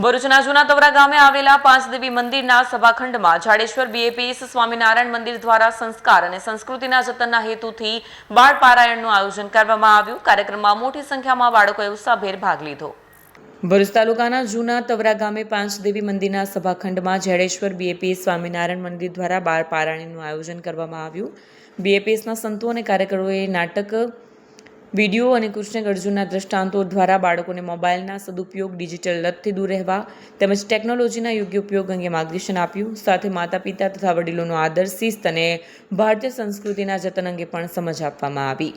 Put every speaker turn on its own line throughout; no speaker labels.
ભરૂચના જૂના તવરા ગામે આવેલા પાંચદેવી મંદિરના સભાખંડમાં જાડેશ્વર બીએપીએસ સ્વામિનારાયણ મંદિર દ્વારા સંસ્કાર અને સંસ્કૃતિના જતનના હેતુથી બાળ પારાયણનું આયોજન કરવામાં આવ્યું। કાર્યક્રમમાં મોટી સંખ્યામાં બાળકોએ ઉત્સાહભેર ભાગ લીધો। ભરૂચ તાલુકાના જૂના તવરા ગામે પાંચદેવી મંદિરના સભાખંડમાં જાડેશ્વર બીએપીએસ સ્વામિનારાયણ મંદિર દ્વારા બાળ પારાયણનું આયોજન કરવામાં આવ્યું। બીએપીએસના સંતો અને કાર્યકરોએ નાટક, વિડીયો અને કૃષ્ણ અર્જુનના દ્રષ્ટાંતો દ્વારા બાળકોને મોબાઈલના સદુપયોગ, ડિજિટલ લતથી દૂર રહેવા તેમજ ટેકનોલોજીના યોગ્ય ઉપયોગ અંગે માર્ગદર્શન આપ્યું। સાથે માતા પિતા તથા વડીલોનો આદર, શિસ્ત અને ભારતીય સંસ્કૃતિના જતન અંગે પણ સમજ આપવામાં આવી।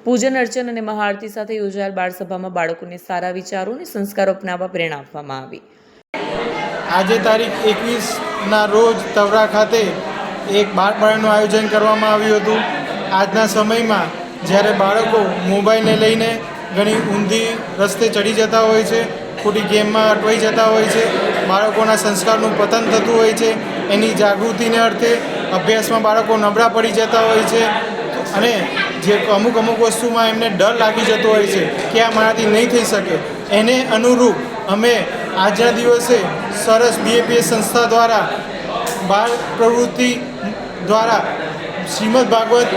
પૂજન અર્ચન અને મહાઆરતી સાથે યોજાયેલ બાળસભામાં બાળકોને સારા વિચારો અને સંસ્કારો અપનાવવા પ્રેરણા આપવામાં આવી।
આજે તારીખ 21ના રોજ તવરા ખાતે એક બાળ પારાયણનું આયોજન કરવામાં આવ્યું હતું। આજના સમયમાં જ્યારે બાળકો મોબાઈલને લઈને ઘણી ઊંધી રસ્તે ચડી જતા હોય છે, ખોટી ગેમમાં અટવાઈ જતા હોય છે, બાળકોના સંસ્કારનું પતન થતું હોય છે, એની જાગૃતિને અર્થે અભ્યાસમાં બાળકો નબળા પડી જતા હોય છે અને જે અમુક વસ્તુમાં એમને ડર લાગી જતો હોય છે કે આ મારાથી નહીં થઈ શકે, એને અનુરૂપ અમે આજના દિવસે સરસ બીએપીએસ સંસ્થા દ્વારા બાળ પ્રવૃત્તિ દ્વારા શ્રીમદ ભાગવત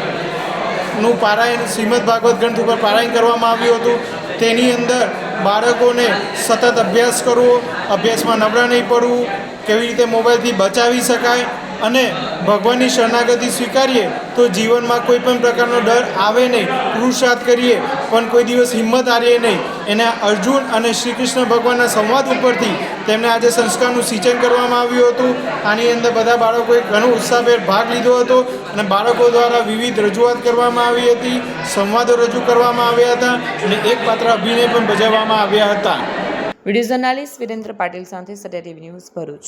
ગ્રંથ ઉપર પારાયણ કરવામાં આવ્યું હતું। તેની અંદર બાળકોને સતત અભ્યાસ કરવો, અભ્યાસમાં નબળા નહીં પડવું, કેવી રીતે મોબાઈલથી બચાવી શકાય અને ભગવાનની શરણાગતિ સ્વીકારીએ તો જીવનમાં કોઈ પણ પ્રકારનો ડર આવે નહીં, પુરુષાર્થ કરીએ પણ કોઈ દિવસ હિંમત હારીએ નહીં। એના અર્જુન અને શ્રી કૃષ્ણ ભગવાનના સંવાદ ઉપરથી તેમને આજે સંસ્કારનું સિંચન કરવામાં આવ્યું હતું। આની અંદર બધા બાળકોએ ઘણો ઉત્સાહભેર ભાગ લીધો હતો અને બાળકો દ્વારા વિવિધ રજૂઆત કરવામાં આવી હતી, સંવાદો રજૂ કરવામાં આવ્યા હતા અને એક પાત્ર અભિનય પણ બજાવવામાં આવ્યા હતા।
વિડીયો જર્નાલિસ્ટ વિરેન્દ્ર પાટીલ સાથે સત્ય ટીવી ન્યૂઝ ભરૂચ।